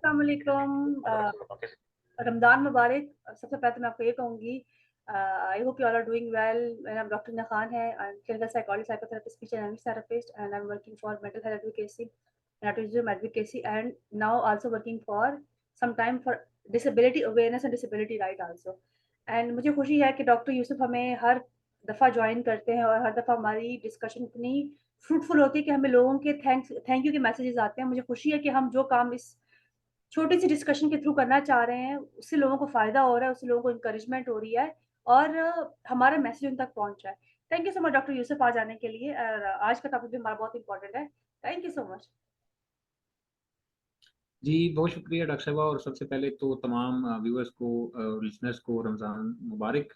अस्सलाम वालेकुम। रमज़ान मुबारक। सबसे पहले तो मैं आपको ये कहूँगी, I hope you all are doing well. मेरा नाम डॉक्टर ईना खान है। I am clinical psychologist, psychotherapist, speech and language therapist and I am working for mental health advocacy and autism advocacy, and now also working for some time for disability awareness and disability right also. And मुझे खुशी है कि doctor Yusuf हमें हर दफ़ा join करते हैं और हर दफ़ा हमारी डिस्कशन इतनी फ्रूटफुल होती है कि हमें लोगों के थैंक यू के मैसेजेस आते हैं। मुझे खुशी है कि हम जो काम इस छोटी सी डिस्कशन के थ्रू करना चाह रहे हैं, उससे लोगों को फ़ायदा हो रहा है, उससे लोगों को एनकरेजमेंट हो रही है और हमारा मैसेज उन तक पहुँच रहा है। Thank you so much doctor Yusuf आज आने के लिए। आज का टॉपिक भी हमारा बहुत इंपॉर्टेंट है। Thank you so much. जी, बहुत शुक्रिया डॉक्टर साहबा। और सबसे पहले तो तमाम व्यूअर्स को, लिसनर्स को रमज़ान मुबारक।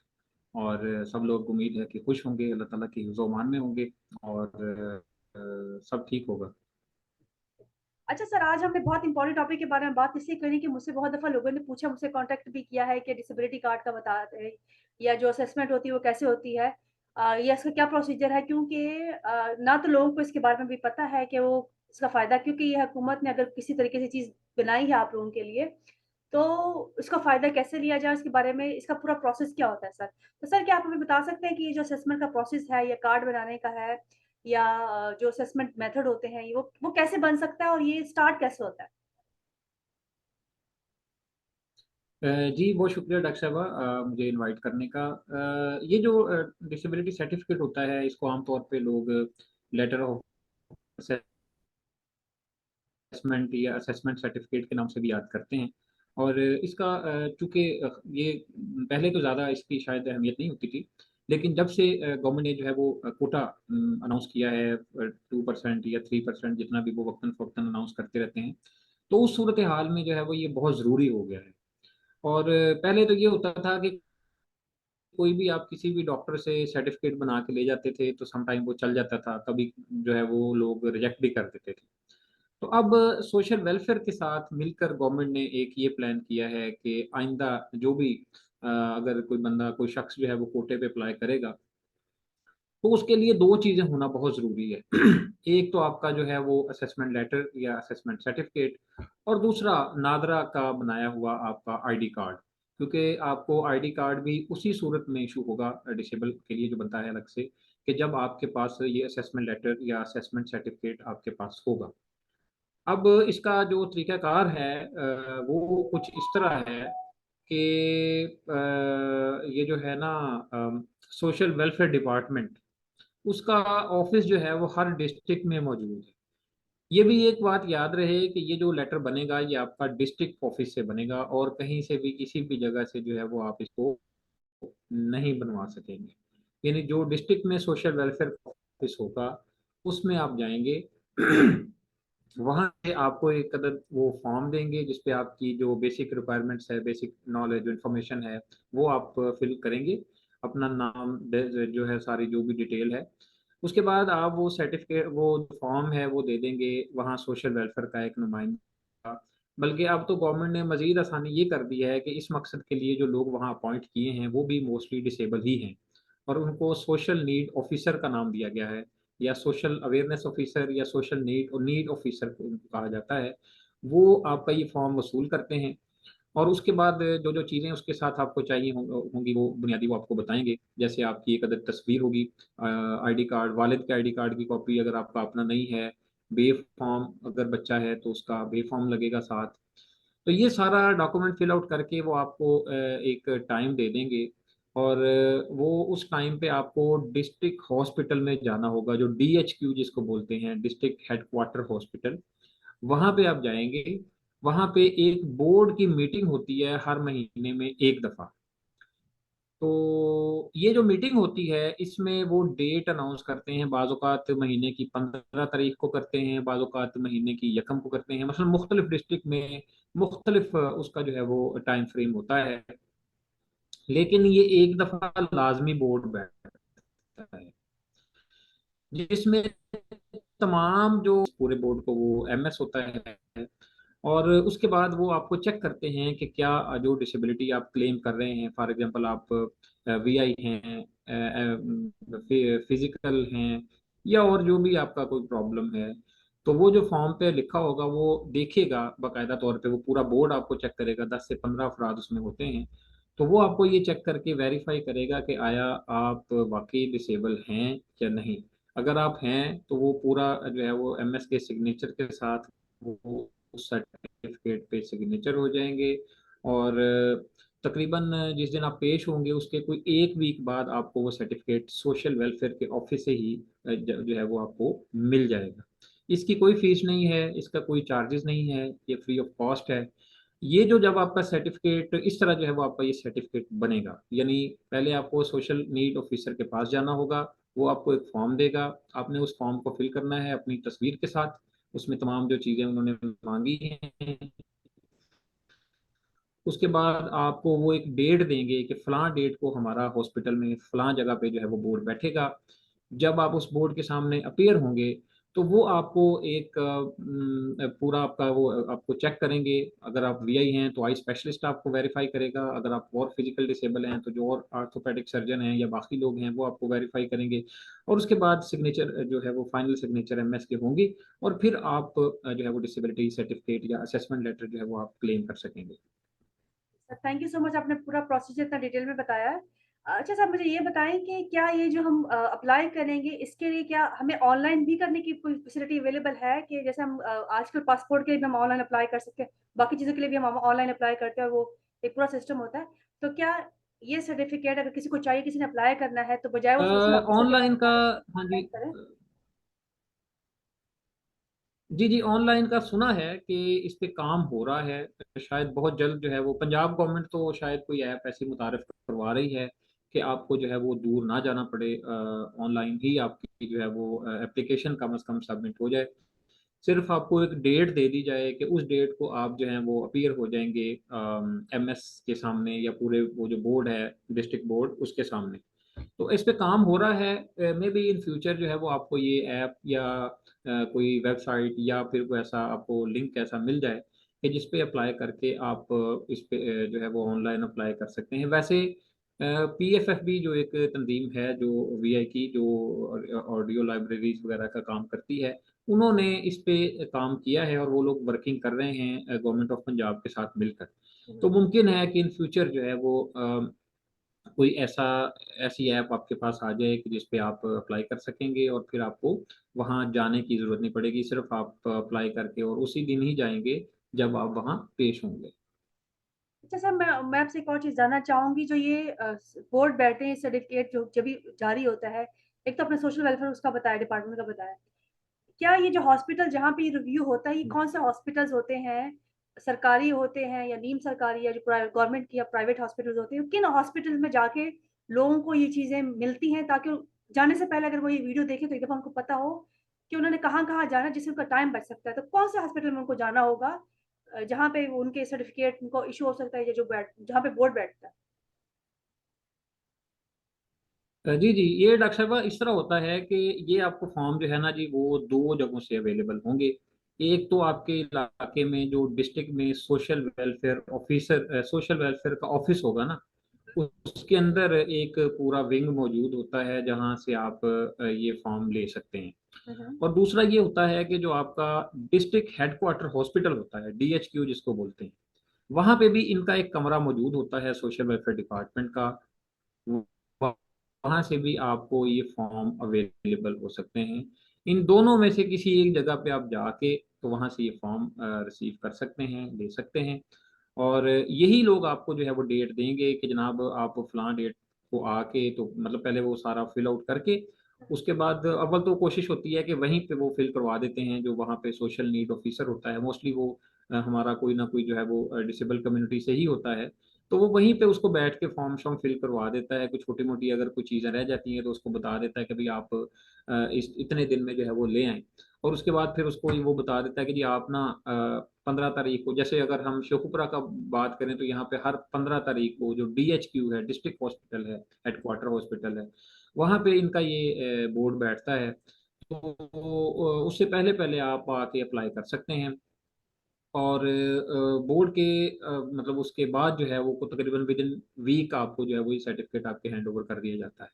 और सब लोग उम्मीद है कि खुश होंगे, अल्लाह ताला की हिफ्ज़-ओ-अमान में होंगे और सब ठीक होगा। अच्छा सर, आज हमने बहुत इंपॉर्टेंट टॉपिक के बारे में बात इसलिए करी कि मुझसे बहुत दफ़ा लोगों ने पूछा, मुझसे कॉन्टैक्ट भी किया है कि डिसेबिलिटी कार्ड का बता दें या जो असेसमेंट होती है वो कैसे होती है, या इसका क्या प्रोसीजर है, क्योंकि ना तो लोगों को इसके बारे में भी पता है कि वो इसका फ़ायदा, क्योंकि ये हुकूमत ने अगर किसी तरीके से चीज़ बनाई है आप लोगों के लिए, तो इसका फ़ायदा कैसे लिया जाए, इसके बारे में इसका पूरा प्रोसेस क्या होता है सर? तो सर क्या आप हमें बता सकते हैं कि ये जो असेसमेंट का प्रोसेस है या कार्ड बनाने का है या जो असेसमेंट मेथड होते हैं, ये वो कैसे बन सकता है और ये स्टार्ट कैसे होता है? जी, बहुत शुक्रिया डॉक्टर साहबा, मुझे इनवाइट करने का। ये जो डिसेबिलिटी सर्टिफिकेट होता है, इसको आमतौर पे लोग लेटर ऑफ असेसमेंट या असेसमेंट सर्टिफिकेट के नाम से भी याद करते हैं। और इसका चूँकि ये पहले तो ज़्यादा इसकी शायद अहमियत नहीं होती थी, लेकिन जब से गवर्नमेंट ने जो है वो कोटा अनाउंस किया है, 2% या 3% जितना भी वो वक़्तन-फ़वक़्तन अनाउंस करते रहते हैं, तो उस सूरत हाल में जो है वो ये बहुत ज़रूरी हो गया है। और पहले तो ये होता था कि कोई भी आप किसी भी डॉक्टर से सर्टिफिकेट बना के ले जाते थे, तो सम टाइम वो चल जाता था, कभी जो है वो लोग रिजेक्ट भी कर देते थे। तो अब सोशल वेलफेयर के साथ मिलकर गवर्नमेंट ने एक ये प्लान किया है कि आइंदा जो भी अगर कोई बंदा, कोई शख्स जो है वो कोटे पे अप्लाई करेगा, तो उसके लिए 2 चीज़ें होना बहुत ज़रूरी है। एक तो आपका जो है वो असेसमेंट लेटर या असेसमेंट सर्टिफिकेट, और दूसरा नादरा का बनाया हुआ आपका आईडी कार्ड। क्योंकि आपको आईडी कार्ड भी उसी सूरत में इश्यू होगा डिसेबल के लिए जो बनता है अलग से, कि जब आपके पास ये असेसमेंट लेटर या असेसमेंट सर्टिफिकेट आपके पास होगा। अब इसका जो तरीक़ाकार है वो कुछ इस तरह है कि ये जो है ना, सोशल वेलफेयर डिपार्टमेंट, उसका ऑफ़िस जो है वो हर डिस्ट्रिक्ट में मौजूद है। ये भी एक बात याद रहे कि ये जो लेटर बनेगा ये आपका डिस्ट्रिक्ट ऑफ़िस से बनेगा, और कहीं से भी किसी भी जगह से जो है वो आप इसको नहीं बनवा सकेंगे। यानी जो डिस्ट्रिक्ट में सोशल वेलफेयर ऑफ़िस होगा, उसमें आप जाएँगे। वहाँ से आपको एक अदद वो फॉर्म देंगे जिस पे आपकी जो बेसिक रिक्वायरमेंट्स है, बेसिक नॉलेज इन्फॉर्मेशन है, वो आप फिल करेंगे। अपना नाम जो है, सारी जो भी डिटेल है। उसके बाद आप वो सर्टिफिकेट, वो फॉर्म है वो दे देंगे वहाँ सोशल वेलफेयर का एक नुमाइंदा। बल्कि अब तो गवर्नमेंट ने मज़ीद आसानी ये कर दी है कि इस मकसद के लिए जो लोग वहाँ अपॉइंट किए हैं वो भी मोस्टली डिसेबल ही हैं, और उनको सोशल नीड ऑफिसर का नाम दिया गया है, या सोशल अवेयरनेस ऑफिसर या सोशल नीड ऑफिसर को उनको कहा जाता है। वो आपका ये फॉर्म वसूल करते हैं, और उसके बाद जो-जो चीज़ें उसके साथ आपको चाहिए होंगी वो बुनियादी वो आपको बताएँगे। जैसे आपकी एक अदद तस्वीर होगी, आईडी कार्ड, वालिद के आईडी कार्ड की कॉपी अगर आपका अपना नहीं है, बे फॉर्म अगर बच्चा है तो उसका बे फॉर्म लगेगा साथ। तो ये सारा डॉक्यूमेंट फिल आउट करके वो आपको एक टाइम दे देंगे, और वो उस टाइम पे आपको डिस्ट्रिक्ट हॉस्पिटल में जाना होगा, जो डीएचक्यू जिसको बोलते हैं, डिस्ट्रिक्ट हेडक्वार्टर हॉस्पिटल। वहाँ पे आप जाएँगे, वहाँ पे एक बोर्ड की मीटिंग होती है हर महीने में 1 दफ़ा। तो ये जो मीटिंग होती है, इसमें वो डेट अनाउंस करते हैं, बाज़ औक़ात महीने की 15 तारीख को करते हैं, बाज़ औक़ात महीने की यकम को करते हैं। मसलन मुख्तलिफ़ डिस्ट्रिक्ट में मुख्तलिफ़ उसका जो है वो टाइम फ्रेम होता है, लेकिन ये 1 दफ़ा लाज़मी बोर्ड बैठता है, जिसमें तमाम जो पूरे बोर्ड को वो एमएस होता है, और उसके बाद वो आपको चेक करते हैं कि क्या जो डिसेबिलिटी आप क्लेम कर रहे हैं, फॉर एग्जांपल आप वीआई हैं, फिजिकल हैं, या और जो भी आपका कोई प्रॉब्लम है, तो वो जो फॉर्म पे लिखा होगा वो देखेगा बाकायदा तौर पे, वो पूरा बोर्ड आपको चेक करेगा, 10 से 15 अफराद उसमें होते हैं। तो वो आपको ये चेक करके वेरीफाई करेगा कि आया आप वाकई डिसेबल हैं या नहीं। अगर आप हैं तो वो पूरा जो है वो एमएस के सिग्नेचर के साथ वो उस सर्टिफिकेट पे सिग्नेचर हो जाएंगे। और तकरीबन जिस दिन आप पेश होंगे उसके कोई एक वीक बाद आपको वो सर्टिफिकेट सोशल वेलफेयर के ऑफिस से ही जो है वो आपको मिल जाएगा। इसकी कोई फीस नहीं है, इसका कोई चार्जेस नहीं है, ये फ्री ऑफ कॉस्ट है। ये जो जब आपका सर्टिफिकेट इस तरह जो है वो आपका ये सर्टिफिकेट बनेगा, यानी पहले आपको सोशल नीड ऑफिसर के पास जाना होगा। वो आपको एक फॉर्म देगा, आपने उस फॉर्म को फिल करना है अपनी तस्वीर के साथ। उसमें तमाम जो चीज़ें उन्होंने मांगी हैं। उसके बाद आपको वो एक डेट देंगे कि फलां डेट को हमारा हॉस्पिटल में फलां जगह पे जो है वो बोर्ड बैठेगा। जब आप उस बोर्ड के सामने अपीयर होंगे तो वो आपको एक पूरा आपका वो आपको चेक करेंगे। अगर आप वीआई हैं तो आई स्पेशलिस्ट आपको वेरीफाई करेगा, अगर आप और फिजिकल डिसेबल हैं तो जो और आर्थोपेडिक सर्जन हैं या बाकी लोग हैं वो आपको वेरीफाई करेंगे। और उसके बाद सिग्नेचर जो है वो फाइनल सिग्नेचर एमएस के होंगे। और फिर आप जो है वो डिसेबिलिटी सर्टिफिकेट या असेसमेंट लेटर जो है वो आप क्लेम कर सकेंगे। थैंक यू सो मच, आपने पूरा प्रोसीजर इतना डिटेल में बताया है। अच्छा साहब, मुझे ये बताएँ कि क्या ये जो हम अप्लाई करेंगे, इसके लिए क्या हमें ऑनलाइन भी करने की कोई फैसिलिटी अवेलेबल है कि जैसे हम आजकल पासपोर्ट के लिए भी हम ऑनलाइन अप्लाई कर सकते हैं, बाकी चीज़ों के लिए भी हम ऑनलाइन अप्लाई करते हैं और वो एक पूरा सिस्टम होता है। तो क्या ये सर्टिफिकेट अगर किसी को चाहिए, किसी ने अप्लाई करना है, तो बजाय वो सोशल ऑफिसर के पास ऑनलाइन का, जाने हाँ जी, ऑनलाइन करें? जी जी, ऑनलाइन का सुना है कि इस पे काम हो रहा है। शायद बहुत जल्द जो है वो पंजाब गवर्नमेंट तो शायद कोई ऐप ऐसी मुतारिफ करवा रही है कि आपको जो है वो दूर ना जाना पड़े, ऑनलाइन ही आपकी जो है वो एप्लीकेशन कम से कम सबमिट हो जाए। सिर्फ आपको एक डेट दे दी जाए कि उस डेट को आप जो है वो अपीयर हो जाएंगे एमएस के सामने या पूरे वो जो बोर्ड है डिस्ट्रिक्ट बोर्ड उसके सामने। तो इस पे काम हो रहा है। मे बी इन फ्यूचर जो है वो आपको ये ऐप या कोई वेबसाइट या फिर कोई ऐसा आपको लिंक ऐसा मिल जाए कि जिस पे अप्लाई करके आप इस पे जो है वो ऑनलाइन अप्लाई कर सकते हैं। वैसे पीएफएफबी जो एक तंजीम है जो वीआई की जो ऑडियो लाइब्रेरीज वगैरह का काम करती है, उन्होंने इस पे काम किया है और वो लोग वर्किंग कर रहे हैं गवर्नमेंट ऑफ पंजाब के साथ मिलकर। हुँ। तो मुमकिन है कि इन फ्यूचर जो है वो कोई ऐसा ऐसी ऐप आपके पास आ जाए कि जिस पे आप अप्लाई कर सकेंगे और फिर आपको वहाँ जाने की ज़रूरत नहीं पड़ेगी, सिर्फ आप अप्लाई करके और उसी दिन ही जाएंगे जब आप वहाँ पेश होंगे। अच्छा सर, मैं आपसे एक और चीज़ जानना चाहूँगी, जो ये बोर्ड बैठते हैं, सर्टिफ़िकेट जो जब भी जारी होता है, एक तो आपने सोशल वेलफेयर उसका बताया, डिपार्टमेंट का बताया। क्या ये जो हॉस्पिटल जहाँ पे ये रिव्यू होता है, ये कौन से हॉस्पिटल्स होते हैं? सरकारी होते हैं या नीम सरकारी या जो गवर्नमेंट की या प्राइवेट हॉस्पिटल्स होते हैं? किन हॉस्पिटल्स में जाके लोगों को ये चीज़ें मिलती हैं, ताकि जाने से पहले अगर वो ये वीडियो देखें तो एक दफ़ा उनको पता हो कि उन्होंने कहाँ-कहाँ जाना है, जिससे उनका टाइम बच सकता है। तो कौन से हॉस्पिटल में उनको जाना होगा जहाँ पे उनके सर्टिफ़िकेट उनको इश्यू हो सकता है, या जो बैठ जहाँ पे बोर्ड बैठता है? जी जी, ये डॉक्टर साहबा इस तरह होता है कि ये आपको फॉर्म जो है ना जी वो दो जगहों से अवेलेबल होंगे। एक तो आपके इलाके में जो डिस्ट्रिक्ट में social welfare officer social welfare का ऑफिस होगा ना, उसके अंदर एक पूरा विंग मौजूद होता है जहां से आप ये फॉर्म ले सकते हैं। हुँ, हुँ। और दूसरा ये होता है कि जो आपका डिस्ट्रिक्ट हेडक्वार्टर हॉस्पिटल होता है, डीएचक्यू जिसको बोलते हैं, वहां पे भी इनका एक कमरा मौजूद होता है सोशल वेलफेयर डिपार्टमेंट का। वहां से भी आपको ये फॉर्म अवेलेबल हो सकते हैं। इन दोनों में से किसी एक जगह पे आप जाके तो वहां से ये फॉर्म रिसीव कर सकते हैं, ले सकते हैं। और यही लोग आपको जो है वो डेट देंगे कि जनाब आप फलां डेट को आके, तो मतलब पहले वो सारा फिल आउट करके उसके बाद अव्वल तो कोशिश होती है कि वहीं पे वो फिल करवा देते हैं जो वहाँ पे सोशल नीड ऑफिसर होता है। मोस्टली वो हमारा कोई ना कोई जो है वो डिसेबल कम्युनिटी से ही होता है। तो वो वहीं पे उसको बैठ के फॉर्म शॉर्म फिल करवा देता है। कुछ छोटी मोटी अगर कुछ चीज़ें रह जाती हैं तो उसको बता देता है कि भाई आप इस इतने दिन में जो है वो ले आए। और उसके बाद फिर उसको वो बता देता है कि जी आप ना 15 तारीख को, जैसे अगर हम शेखुपुरा का बात करें तो यहाँ पे हर 15 तारीख को जो डीएचक्यू है डिस्ट्रिक्ट हॉस्पिटल है, हेडक्वार्टर हॉस्पिटल है, वहाँ पे इनका ये बोर्ड बैठता है। तो उससे पहले पहले आप आके अप्लाई कर सकते हैं। और बोर्ड के मतलब उसके बाद जो है वो को तकरीबन विद इन वीक आपको जो है वो सर्टिफिकेट आपके हैंड ओवर कर दिया जाता है।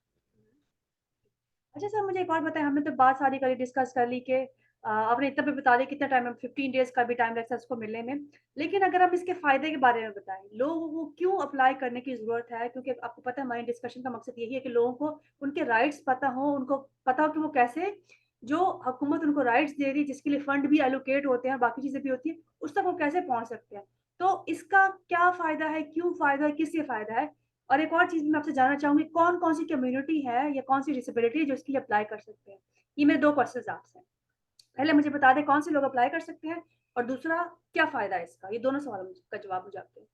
अच्छा सर, मुझे एक और बताएँ, हमने तो बात सारी करी, डिस्कस कर ली कि आपने इतना भी बता दिया कितना टाइम, 15 डेज का भी टाइम लगता है उसको मिलने में। लेकिन अगर हम इसके फ़ायदे के बारे में बताएँ, लोगों को क्यों अप्लाई करने की ज़रूरत है? क्योंकि आपको पता है हमारी डिस्कशन का मकसद यही है कि लोगों को उनके राइट्स पता हों, उनको पता हो कि वो कैसे, जो हुकूमत उनको राइट्स दे रही है, जिसके लिए फंड भी एलोकेट होते हैं, बाकी चीज़ें भी होती हैं, उस तक वो कैसे पहुँच सकते हैं। तो इसका क्या फ़ायदा है, क्यों फ़ायदा है, किससे फ़ायदा है? और एक और चीज़ मैं आपसे जानना चाहूँगी, कौन-कौन सी कम्युनिटी है या कौन-सी डिसेबिलिटी है जो इसके लिए अप्लाई कर सकते हैं? ये मेरे 2 क्वेश्चन्स आपसे हैं। पहले मुझे बता दें कौन से लोग अप्लाई कर सकते हैं और दूसरा क्या फ़ायदा है इसका? ये दोनों सवालों का जवाब मुझे आप दें।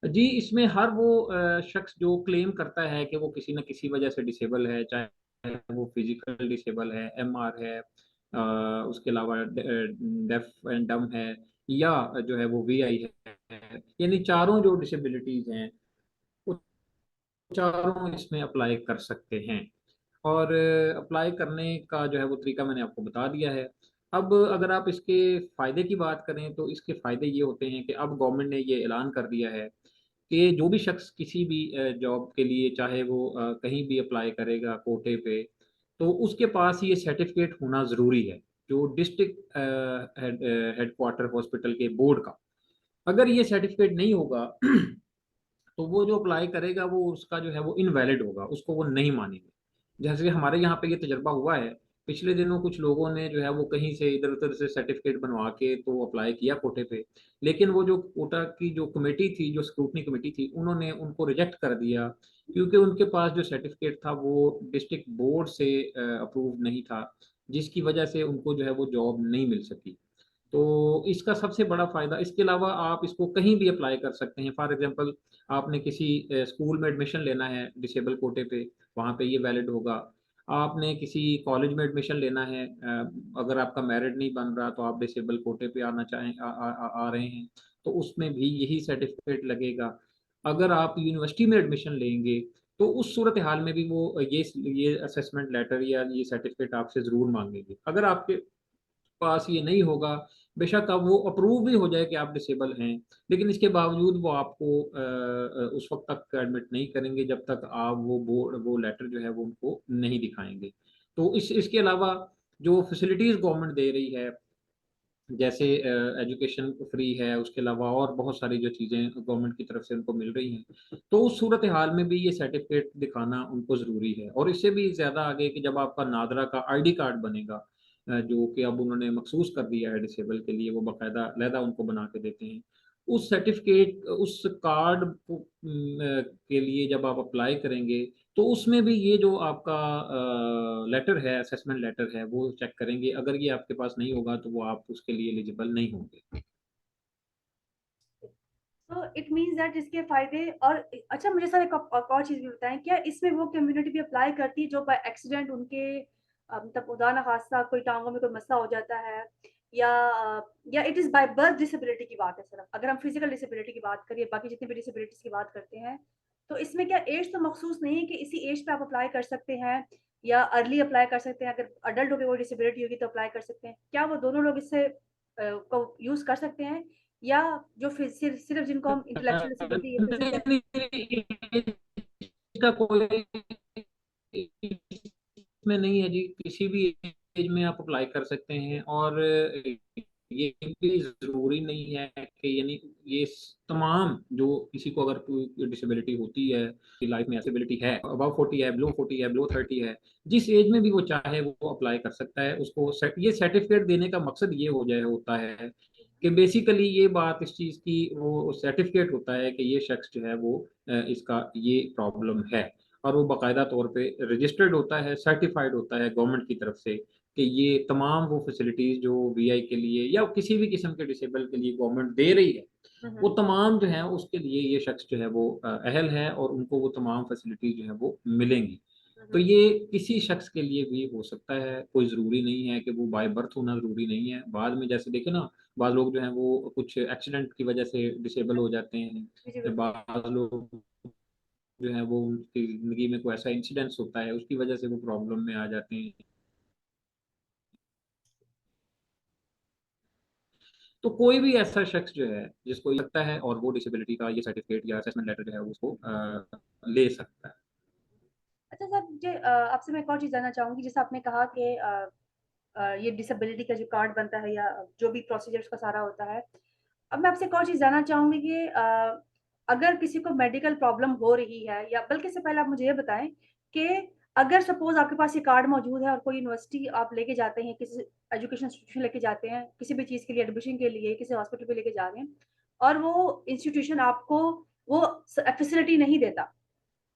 जी, इसमें हर वो शख्स जो क्लेम करता है कि वो किसी न किसी वजह से डिसेबल है, चाहे वो फिज़िकल डिसेबल है, एमआर है, उसके अलावा डेफ एंड डम्ब है, या जो है वो वीआई है, यानी चारों जो डिसेबिलिटीज़ हैं, वो चारों इसमें अप्लाई कर सकते हैं। और अप्लाई करने का जो है वो तरीका मैंने आपको बता दिया है। अब अगर आप इसके फ़ायदे की बात करें तो इसके फ़ायदे ये होते हैं कि अब गवर्नमेंट ने ये ऐलान कर दिया है कि जो भी शख्स किसी भी जॉब के लिए चाहे वो कहीं भी अप्लाई करेगा कोटे पे, तो उसके पास ये सर्टिफ़िकेट होना ज़रूरी है, जो डिस्ट्रिक्ट हेडक्वार्टर हॉस्पिटल के बोर्ड का। अगर ये सर्टिफ़िकेट नहीं होगा तो वो जो अप्लाई करेगा वो उसका जो है वो इनवैलिड होगा, उसको वो नहीं मानेंगे। जैसे हमारे यहाँ पे ये तजुर्बा हुआ है, पिछले दिनों कुछ लोगों ने जो है वो कहीं से इधर-उधर से सर्टिफ़िकेट बनवा के तो अप्लाई किया कोटे पे, लेकिन वो जो कोटा की जो कमेटी थी, जो स्क्रूटनी कमेटी थी, उन्होंने उनको रिजेक्ट कर दिया, क्योंकि उनके पास जो सर्टिफ़िकेट था वो डिस्ट्रिक्ट बोर्ड से अप्रूव्ड नहीं था, जिसकी वजह से उनको जो है वो जॉब नहीं मिल सकी। तो इसका सबसे बड़ा फ़ायदा, इसके अलावा आप इसको कहीं भी अप्लाई कर सकते हैं। फॉर एग्ज़ाम्पल आपने किसी स्कूल में एडमिशन लेना है डिसेबल कोटे पे, वहाँ पे ये वैलिड होगा। आपने किसी कॉलेज में एडमिशन लेना है, अगर आपका मेरिट नहीं बन रहा तो आप डिसेबल कोटे पे आना चाहें आ रहे हैं, तो उसमें भी यही सर्टिफ़िकेट लगेगा। अगर आप यूनिवर्सिटी में एडमिशन लेंगे, तो उस सूरत हाल में भी वो ये असेसमेंट लेटर या ये सर्टिफ़िकेट आपसे ज़रूर माँगेंगे। अगर आपके पास ये नहीं होगा, बेशक अब वो अप्रूव भी हो जाए कि आप डिसेबल हैं, लेकिन इसके बावजूद वो आपको उस वक़्त तक एडमिट नहीं करेंगे जब तक आप वो लेटर जो है वो उनको नहीं दिखाएँगे। तो इसके अलावा जो फैसिलिटीज़ गवर्नमेंट दे रही है, जैसे एजुकेशन फ्री है, उसके अलावा और बहुत सारी जो चीज़ें गवर्नमेंट की तरफ से उनको मिल रही हैं, तो उस सूरत हाल में भी ये सर्टिफ़िकेट दिखाना उनको ज़रूरी है। और इससे भी ज़्यादा आगे कि जब आपका नादरा का आईडी कार्ड बनेगा, जो कि अब उन्होंने मखसूस कर दिया है डिसेबल के लिए, वो बाकायदा अलहदा उनको बना के देते हैं। उस सर्टिफ़िकेट, उस कार्ड को के लिए जब आप अप्लाई करेंगे, तो उसमें भी ये जो आपका लेटर है, असेसमेंट लेटर है, वो चेक करेंगे। अगर ये आपके पास नहीं होगा, तो वो आप उसके लिए एलिजिबल नहीं होंगे। तो इट मीन्स दैट इसके फ़ायदे और अच्छा मुझे सर एक और चीज़ भी बताएँ, क्या इसमें वो कम्युनिटी भी अप्लाई करती है जो बाय एक्सीडेंट उनके मतलब खुदा ना ख़ास्ता कोई टाँगों में कोई मसला हो जाता है या it is by birth disability की बात है सिर्फ़? अगर हम फिज़िकल डिसेबिलिटी की बात करें, बाकी जितनी भी डिसेबिलिटीज़ की बात करते हैं, तो इसमें क्या ऐज तो मख़सूस नहीं है कि इसी ऐज पे आप अप्लाई कर सकते हैं या अर्ली अप्लाई कर सकते हैं? अगर एडल्ट होके कोई डिसेबिलिटी होगी तो अप्लाई कर सकते हैं। क्या वो दोनों लोग इससे को यूज़ कर सकते हैं या जो फिर सिर्फ़ जिनको हम इंटेलेक्चुअल डिसेबिलिटी या फिज़िकल नहीं, नहीं, इसका कोई इसमें नहीं है जी, किसी भी एज में आप अप्लाई कर सकते हैं। और ये भी ज़रूरी नहीं है कि यानी ये तमाम जो किसी को अगर कोई डिसेबिलिटी होती है, कि लाइफ में डिसेबिलिटी है, अबव 40 है, बिलो 40 है, बिलो 30 है, जिस एज में भी वो चाहे वो अप्लाई कर सकता है। उसको ये सर्टिफिकेट देने का मकसद ये होता है कि बेसिकली ये बात इस चीज़ की वो सर्टिफिकेट होता है कि ये शख्स जो है वो इसका ये प्रॉब्लम है, और वो बाकायदा तौर पे रजिस्टर्ड होता है, सर्टिफ़ाइड होता है गवर्नमेंट की तरफ से कि ये तमाम वो फैसिलिटीज़ जो वीआई के लिए या किसी भी किस्म के डिसेबल के लिए गवर्नमेंट दे रही है, हुँ, वो हुँ। तमाम जो हैं उसके लिए ये शख्स जो है वो अहल है, और उनको वो तमाम फैसिलिटीज़ जो हैं वो मिलेंगी। हुँ, तो हुँ। ये किसी शख्स के लिए भी हो सकता है, कोई ज़रूरी नहीं है कि वो बाय बर्थ होना ज़रूरी नहीं है। बाद में जैसे देखें ना, बाज़ लोग जो हैं वो कुछ एक्सीडेंट की वजह से डिसेबल हो जाते हैं, जी, जी, या बिल्कुल। बाज़ लोग जो है वो उनकी ज़िंदगी में कोई ऐसा इंसिडेंस होता है, उसकी वजह से वो प्रॉब्लम में आ जाते हैं। तो कोई भी ऐसा शख्स जो है, जिसको लगता है और वो डिसेबिलिटी का ये सर्टिफ़िकेट या असेसमेंट लेटर जो है उसको ले सकता है। अच्छा सर, मुझे आपसे मैं एक और चीज़ जानना चाहूँगी, जैसे आपने कहा कि ये डिसेबिलिटी का जो कार्ड बनता है या जो भी प्रोसीजर उसका सारा होता है। अब मैं आपसे एक और चीज़ जानना चाहूँगी कि अगर किसी को मेडिकल प्रॉब्लम हो रही है, या बल्कि इससे पहले आप मुझे ये बताएँ कि अगर सपोज़ आपके पास ये कार्ड मौजूद है और कोई यूनिवर्सिटी आप लेके जाते हैं, किसी एजुकेशन इंस्टीट्यूशन लेके जाते हैं, किसी भी चीज़ के लिए एडमिशन के लिए, किसी हॉस्पिटल पे लेके जा रहे हैं और वो इंस्टीट्यूशन आपको वो फैसिलिटी नहीं देता,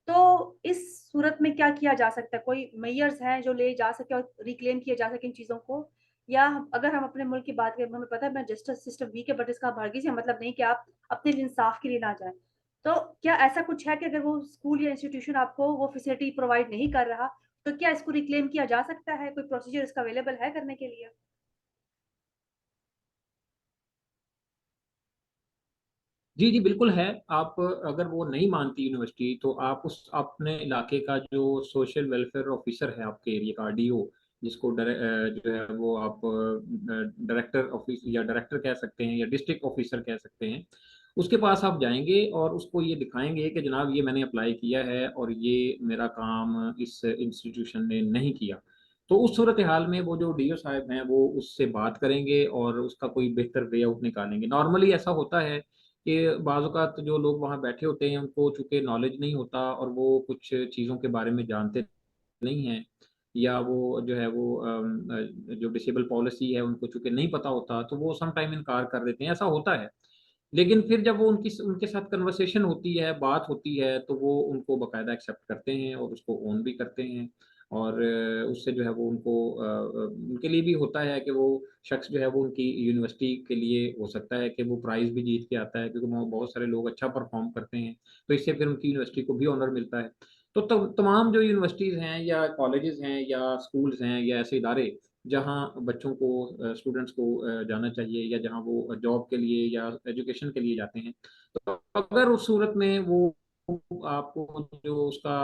तो इस सूरत में क्या किया जा सकता है? कोई मेजर्स हैं जो ले जा सके और रिक्लेम किए जा सके इन चीज़ों को? या अगर हम अपने मुल्क की बात करें, हमें पता है अपना जस्टिस सिस्टम वीक है, बट इसका हरगिज़ ये मतलब नहीं कि आप अपने लिए इंसाफ के लिए ना जाएँ। तो क्या ऐसा कुछ है कि अगर वो स्कूल या इंस्टीट्यूशन आपको वो फैसिलिटी प्रोवाइड नहीं कर रहा, तो क्या इसको रिक्लेम किया जा सकता है? कोई प्रोसीजर इसका अवेलेबल है करने के लिए? जी, जी, बिल्कुल है। आप अगर वो नहीं मानती यूनिवर्सिटी, तो आप उस अपने इलाके का जो सोशल वेलफेयर ऑफ़िसर है आपके एरिया का, डीओ, जिसको जो है वो आप डायरेक्टर ऑफ़िस या डायरेक्टर कह सकते हैं या डिस्ट्रिक्ट ऑफ़िसर कह सकते हैं। उसके पास आप जाएँगे और उसको ये दिखाएँगे कि जनाब ये मैंने अप्लाई किया है और ये मेरा काम इस इंस्टीट्यूशन ने नहीं किया। तो उस सूरत-ए-हाल में वो जो डीओ साहब हैं, वो उससे बात करेंगे और उसका कोई बेहतर वे आउट निकालेंगे। नॉर्मली ऐसा होता है कि बाज़-औक़ात जो लोग वहाँ बैठे होते हैं, उनको चूँकि नॉलेज नहीं होता और वो कुछ चीज़ों के बारे में जानते नहीं हैं, या वो जो है वो जो डिसेबल पॉलिसी है, उनको चूँकि नहीं पता होता, तो वो सम टाइम इनकार कर देते हैं, ऐसा होता है। लेकिन फिर जब वो उनके साथ कन्वर्सेशन होती है, बात होती है, तो वो उनको बाकायदा एक्सेप्ट करते हैं और उसको ओन भी करते हैं। और उससे जो है वो उनके लिए भी होता है कि वो शख्स जो है वो उनकी यूनिवर्सिटी के लिए हो सकता है कि वो प्राइज़ भी जीत के आता है, क्योंकि वहाँ बहुत सारे लोग अच्छा परफ़ॉर्म करते हैं, तो इससे फिर उनकी यूनिवर्सिटी को भी ऑनर मिलता है। तो तमाम जो यूनिवर्सिटीज़ हैं या कॉलेजेस हैं या स्कूल्स हैं या ऐसे इदारे, जहाँ बच्चों को स्टूडेंट्स को जाना चाहिए या जहाँ वो जॉब के लिए या एजुकेशन के लिए जाते हैं। तो अगर उस सूरत में वो आपको जो उसका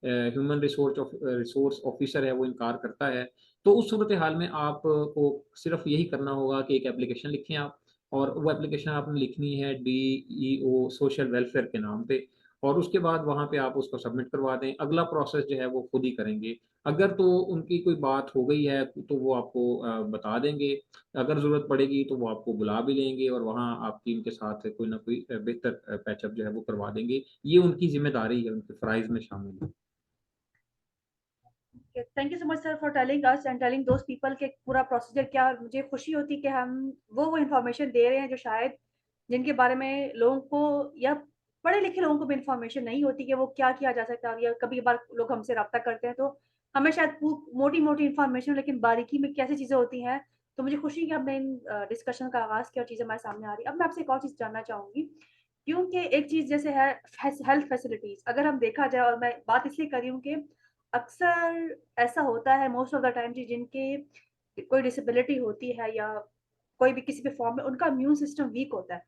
ह्यूमन रिसोर्स ऑफिसर है वो इनकार करता है, तो उस सूरत-ए-हाल में आपको सिर्फ़ यही करना होगा कि एक एप्लीकेशन लिखें आप, और वो एप्लीकेशन आपने लिखनी है डीईओ सोशल वेलफेयर के नाम पे, और उसके बाद वहाँ पे आप उसको सबमिट करवा दें। अगला प्रोसेस जो है वो खुद ही करेंगे। अगर तो उनकी कोई बात हो गई है, तो वो आपको बता देंगे। अगर ज़रूरत पड़ेगी तो वो आपको बुला भी लेंगे और वहाँ आपकी उनके साथ कोई ना कोई बेहतर पैचअप जो है वो करवा देंगे। ये उनकी ज़िम्मेदारी है, उनके फ़राइज़ में शामिल है। Thank you so much sir for telling us and telling those people कि पूरा प्रोसीजर क्या है, और मुझे खुशी होती है कि हम वो इन्फॉर्मेशन दे रहे हैं जो शायद जिनके बारे में लोगों को या पढ़े-लिखे लोगों को भी इन्फॉर्मेशन नहीं होती कि वो क्या किया जा सकता है, और या कभी-कभार लोग हमसे राब्ता करते हैं, तो हमें शायद मोटी-मोटी इन्फॉर्मेशन, लेकिन बारीकी में कैसी चीज़ें होती हैं, तो मुझे खुशी है कि हमने इन डिस्कशन का आगाज़ किया और चीज़ें हमारे सामने आ रही हैं। अब मैं आपसे एक और चीज़ जानना चाहूँगी, क्योंकि एक चीज़ जैसे है हेल्थ फैसिलिटीज़, अगर हम देखा जाए, और मैं बात इसलिए कर रही हूँ कि अक्सर ऐसा होता है मोस्ट ऑफ द टाइम जी, जिनके कोई डिसेबिलिटी होती है या कोई भी किसी भी फॉर्म में उनका इम्यून सिस्टम वीक होता है।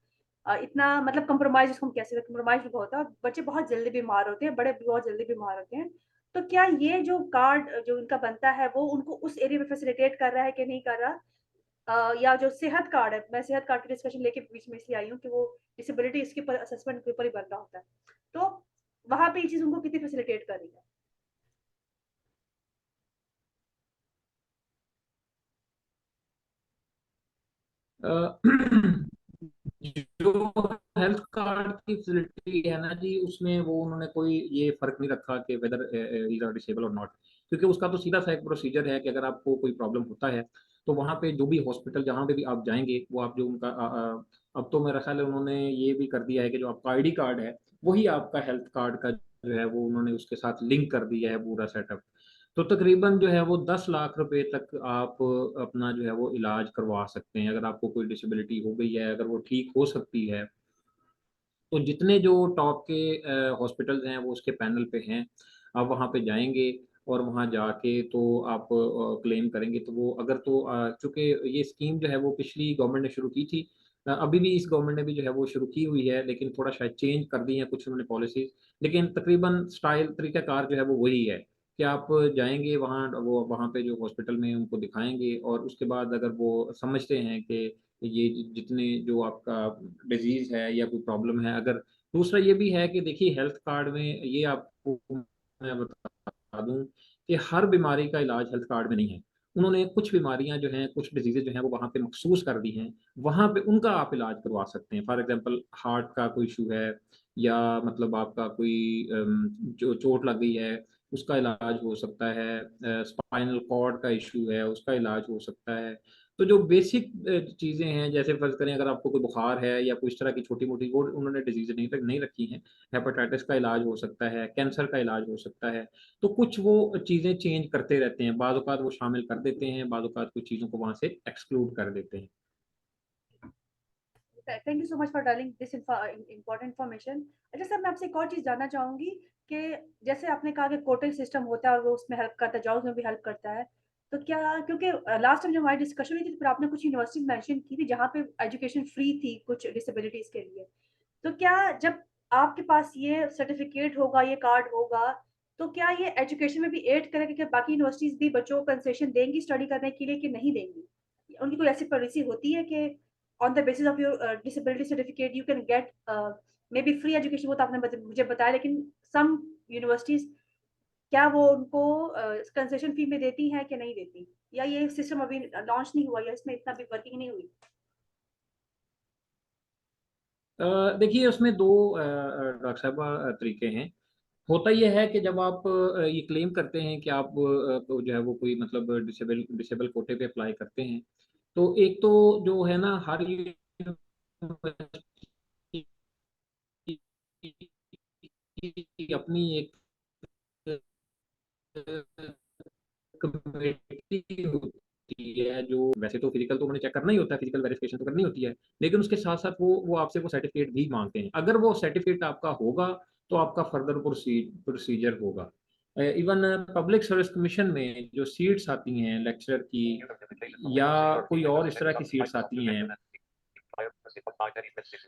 इतना मतलब कंप्रोमाइज़ जिसको हम कह सकते हैं, कंप्रोमाइज़ होता है और बच्चे बहुत जल्दी बीमार होते हैं, बड़े भी बहुत जल्दी बीमार होते हैं। तो क्या ये जो कार्ड जो उनका बनता है वो उनको उस एरिया में फैसिलिटेट कर रहा है कि नहीं कर रहा? या जो सेहत कार्ड है, मैं सेहत कार्ड की डिस्कशन लेके बीच में इसलिए आई हूँ कि वो डिसेबिलिटी इसके ऊपर असेसमेंट के ऊपर ही बन रहा होता है। तो वहाँ पे ये चीज़ उनको कितनी फैसिलिटेट कर रही है? अ, जो हेल्थ कार्ड की फैसिलिटी है ना जी, उसमें वो उन्होंने कोई ये फ़र्क नहीं रखा कि वेदर इज़ आर डिसेबल और नॉट। क्योंकि उसका तो सीधा-सा एक प्रोसीजर है कि अगर आपको कोई प्रॉब्लम होता है, तो वहाँ पे जो भी हॉस्पिटल जहाँ पे भी आप जाएँगे, वो आप जो उनका अब तो मेरा ख़्याल है उन्होंने ये भी कर दिया है कि जो आपका आईडी कार्ड है, वही आपका हेल्थ कार्ड का जो है वो उन्होंने उसके साथ लिंक कर दिया है पूरा सेटअप। तो तकरीबन जो है वो 10 लाख रुपए तक आप अपना जो है वो इलाज करवा सकते हैं। अगर आपको कोई डिसेबिलिटी हो गई है, अगर वो ठीक हो सकती है, तो जितने जो टॉप के हॉस्पिटल्स हैं वो उसके पैनल पे हैं। आप वहाँ पे जाएँगे और वहाँ जाके तो आप क्लेम करेंगे, तो वो अगर तो चूँकि ये स्कीम जो है वो पिछली गवर्नमेंट ने शुरू की थी। अभी भी इस गवर्नमेंट ने भी जो है वो शुरू की हुई है, लेकिन थोड़ा शायद चेंज कर दी है कुछ उन्होंने पॉलिसीज़। लेकिन तकरीबन स्टाइल तरीक़ाकार जो है वो वही है कि आप जाएँगे वहाँ, वो वहाँ पे जो हॉस्पिटल में उनको दिखाएँगे और उसके बाद अगर वो समझते हैं कि ये जितने जो आपका डिज़ीज़ है या कोई प्रॉब्लम है, अगर दूसरा ये भी है कि देखिए हेल्थ कार्ड में ये आपको मैं बता दूं कि हर बीमारी का इलाज हेल्थ कार्ड में नहीं है। उन्होंने कुछ बीमारियां जो हैं, कुछ डिजीजेज जो हैं वो वहाँ पे मखसूस कर दी हैं, वहाँ पे उनका आप इलाज करवा सकते हैं। फॉर एग्जांपल हार्ट का कोई इशू है, या मतलब आपका कोई जो चोट लग गई है उसका इलाज हो सकता है, स्पाइनल कॉर्ड का इशू है उसका इलाज हो सकता है। तो जो बेसिक चीज़ें हैं, जैसे फर्ज करें अगर आपको कोई बुखार है या कोई इस तरह की छोटी मोटी, वो उन्होंने डिजीज नहीं रखी हैं। हेपेटाइटिस का इलाज हो सकता है, कैंसर का इलाज हो सकता है। तो कुछ वो चीज़ें चेंज करते रहते हैं, बाद औक़ात वो शामिल कर देते हैं, बाद औक़ात कुछ चीज़ों को वहाँ से एक्सक्लूड कर देते हैं। Thank you so much for telling this important information. अच्छा सर, मैं आपसे एक और चीज़ जानना चाहूँगी कि जैसे आपने कहा कि कोटे सिस्टम होता है और वो उसमें हेल्प करता है, जॉब्स में भी हेल्प करता है। तो क्या, क्योंकि लास्ट टाइम जब हमारी डिस्कशन हुई थी, तो फिर आपने कुछ यूनिवर्सिटीज़ मेंशन की थी जहाँ पे एजुकेशन फ्री थी कुछ डिसेबिलिटीज़ के लिए। तो क्या जब आपके पास ये सर्टिफ़िकेट होगा, ये कार्ड होगा, तो क्या ये एजुकेशन में भी ऐड करेगा कि बाकी यूनिवर्सिटीज़ भी बच्चों को कंसेशन देंगी स्टडी करने के लिए कि नहीं देंगी? उनकी कोई ऐसी पॉलिसी होती है कि on the basis of your disability certificate you can get may be free education? वो तो आपने मुझे बताया, लेकिन सम यूनिवर्सिटीज़ क्या वो उनको कंसेशन फी में देती हैं कि नहीं देती? या ये सिस्टम अभी लॉन्च नहीं हुआ या इसमें इतना भी वर्किंग नहीं हुई? देखिए उसमें 2 डॉक्टर साहबा तरीके हैं। होता ये है कि जब आप ये क्लेम करते हैं कि आप तो जो है वो कोई मतलब डिसेबल कोटे पे अप्लाई करते हैं, तो एक तो जो है ना हर यूनिवर्सिटी अपनी एक कमेटी होती है, जो वैसे तो फिजिकल तो उन्होंने चेक करना ही होता है, फिजिकल वेरिफिकेशन तो करनी होती है, लेकिन उसके साथ साथ वो आपसे वो सर्टिफिकेट भी मांगते हैं। अगर वो सर्टिफिकेट आपका होगा तो आपका फर्दर प्रोसीजर होगा। इवन पब्लिक सर्विस कमीशन में जो सीट्स आती हैं लेक्चरर की या कोई और इस तरह की सीट्स आती हैं,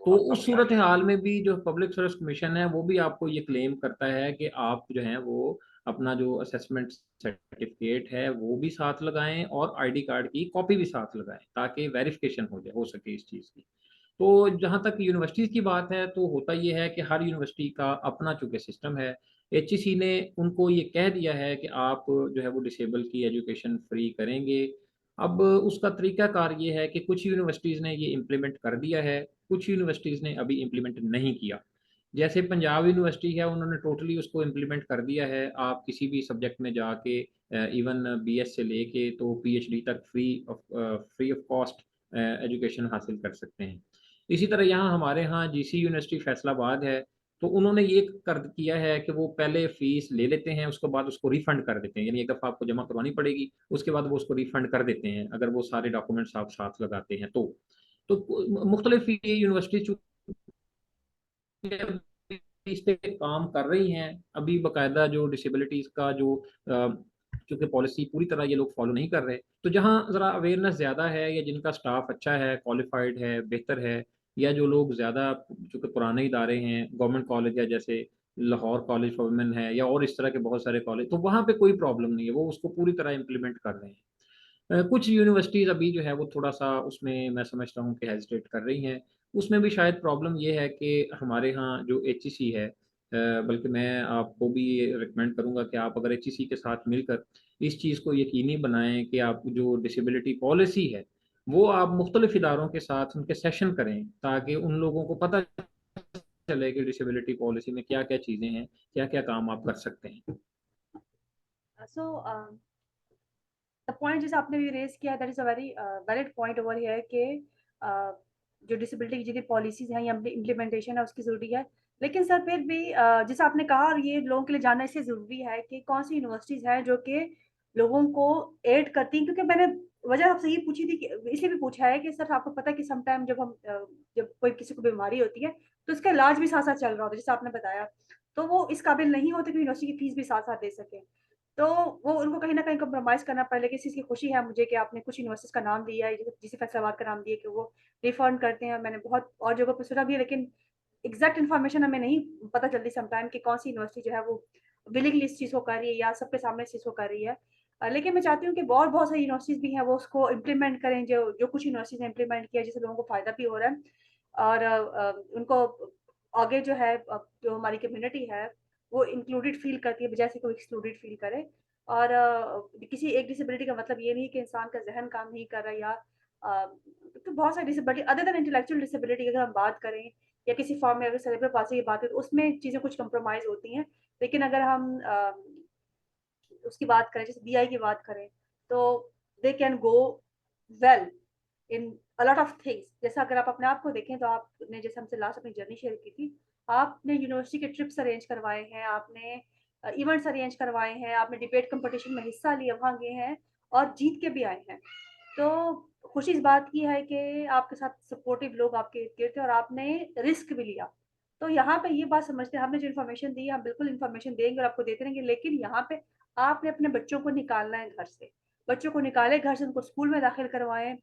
तो उस सूरत हाल में भी जो पब्लिक सर्विस कमीशन है वो भी आपको ये क्लेम करता है कि आप जो है वो अपना जो असेसमेंट सर्टिफिकेट है वो भी साथ लगाएं और आईडी कार्ड की कॉपी भी साथ लगाएं, ताकि वेरिफिकेशन हो सके इस चीज़ की। तो जहाँ तक यूनिवर्सिटीज़ की बात है, तो होता ये है कि हर यूनिवर्सिटी का अपना चूँकि सिस्टम है। एचईसी ने उनको ये कह दिया है कि आप जो है वो डिसेबल की एजुकेशन फ्री करेंगे। अब उसका तरीकाकार ये है कि कुछ यूनिवर्सिटीज़ ने ये इम्प्लीमेंट कर दिया है, कुछ यूनिवर्सिटीज़ ने अभी इम्प्लीमेंट नहीं किया। जैसे पंजाब यूनिवर्सिटी है, उन्होंने टोटली उसको इम्प्लीमेंट कर दिया है। आप किसी भी सब्जेक्ट में जाके इवन बीएस से लेके तो पीएचडी तक फ्री ऑफ कॉस्ट एजुकेशन हासिल कर सकते हैं। इसी तरह यहाँ हमारे यहाँ जीसी यूनिवर्सिटी फैसलाबाद है, तो उन्होंने ये कर किया है कि वो पहले फीस ले लेते हैं, उसके बाद उसको रिफंड कर देते हैं। यानी एक दफ़ा आपको जमा करवानी पड़ेगी, उसके बाद वो उसको रिफंड कर देते हैं, अगर वो सारे डॉक्यूमेंट्स आप साथ लगाते हैं तो। तो मुख्तलिफ यूनिवर्सिटी इस पे काम कर रही हैं। अभी बाकायदा जो डिसेबिलिटीज़ का जो चूँकि पॉलिसी पूरी तरह ये लोग फॉलो नहीं कर रहे, तो जहाँ ज़रा अवेयरनेस ज़्यादा है या जिनका स्टाफ अच्छा है, क्वालिफ़ाइड है, बेहतर है, या जो लोग ज़्यादा चूँकि पुराने इदारे हैं, गवर्नमेंट कॉलेज है जैसे लाहौर कॉलेज फॉर वुमेन है या और इस तरह के बहुत सारे कॉलेज, तो वहाँ पे कोई प्रॉब्लम नहीं है, वो उसको पूरी तरह इम्प्लीमेंट कर रहे हैं। कुछ यूनिवर्सिटीज़ अभी जो है वो थोड़ा-सा उसमें मैं समझता हूँ कि हेजिटेट कर रही हैं। उसमें भी शायद प्रॉब्लम ये है कि हमारे यहाँ जो एचईसी है, बल्कि मैं आपको भी ये रिकमेंड करूँगा कि आप अगर एचईसी के साथ मिलकर इस चीज़ को यकीनी बनाएँ कि आप जो डिसेबिलिटी पॉलिसी है, वो आप मुख्तलिफ इदारों के साथ उनके सेशन करें, ताकि उन लोगों को पता चले कि डिसेबिलिटी पॉलिसी में क्या-क्या चीज़ें हैं, क्या-क्या काम आप कर सकते हैं। सो द पॉइंट जैसे आपने भी रेज़ किया, that is a very valid point over here कि uh, जो डिसेबिलिटी की जितनी पॉलिसीज़ हैं या इम्प्लीमेंटेशन है उसकी ज़रूरी है। लेकिन सर फिर भी जैसे आपने कहा, और ये लोगों के लिए जानना इसलिए ज़रूरी है कि कौन-सी यूनिवर्सिटीज़ हैं जो कि लोगों को एड करती हैं, क्योंकि मैंने वजह आपसे ये पूछी थी कि इसलिए भी पूछा है कि सर आपको पता है कि सम टाइम जब जब कोई किसी को बीमारी होती है, तो उसका इलाज भी साथ-साथ चल रहा होता है, जैसे आपने बताया। तो वो इस काबिल नहीं होते कि यूनिवर्सिटी की फीस भी साथ-साथ दे सकें। तो वो उनको कहीं न कहीं कॉम्प्रोमाइज़ करना पड़ा। लेकिन इस चीज़ की खुशी है मुझे कि आपने कुछ यूनिवर्सिटीज़ का नाम लिया है, जैसे फैसलाबाद का नाम दिया कि वो रिफंड करते हैं। मैंने बहुत और जगहों पे सुना भी है, लेकिन एग्ज़ैक्ट इन्फॉर्मेशन हमें नहीं पता चलती सम टाइम कि कौन-सी यूनिवर्सिटी जो है वो विलिंगली इस चीज़ को कर रही है या सबके सामने इस चीज़ को कर रही है। लेकिन मैं चाहती हूँ कि और बहुत सारी यूनिवर्सिटीज़ भी हैं, वो उसको इम्प्लीमेंट करें, जो जो कुछ यूनिवर्सिटीज़ ने इम्प्लीमेंट किया, जिससे लोगों को फ़ायदा भी हो रहा है। और उनको आगे जो है जो हमारी कम्युनिटी है वो इंक्लूडेड फील करती है बजाय से कोई एक्सक्लूडेड फील करे। और किसी एक डिसेबिलिटी का मतलब ये नहीं कि इंसान का ज़हन काम नहीं कर रहा है, या तो बहुत सारी disability other than intellectual disability की अगर हम बात करें, या किसी फॉर्म में अगर सेरेब्रल पाल्सी की बात करें, तो उसमें चीज़ें कुछ कंप्रोमाइज़ होती हैं। लेकिन अगर हम उसकी बात करें, जैसे बीआई की बात करें, तो they can go well in a lot of things. जैसे अगर आप अपने आप को देखें, तो आपने जैसे हमसे लास्ट अपनी जर्नी शेयर की थी, आपने यूनिवर्सिटी के ट्रिप्स अरेंज करवाए हैं, आपने इवेंट्स अरेंज करवाए हैं, आपने डिबेट कंपटीशन में हिस्सा लिया, वहाँ गए हैं और जीत के भी आए हैं। तो खुशी इस बात की है कि आपके साथ सपोर्टिव लोग आपके इर्द-गिर्द थे और आपने रिस्क भी लिया। तो यहाँ पे ये बात समझते हैं, हमने जो इन्फॉर्मेशन दी है, हम बिल्कुल इन्फॉर्मेशन देंगे और आपको देते रहेंगे, लेकिन यहाँ पे आपने अपने बच्चों को निकालना है घर से। बच्चों को निकालें घर से, उनको स्कूल में दाखिल करवाएँ।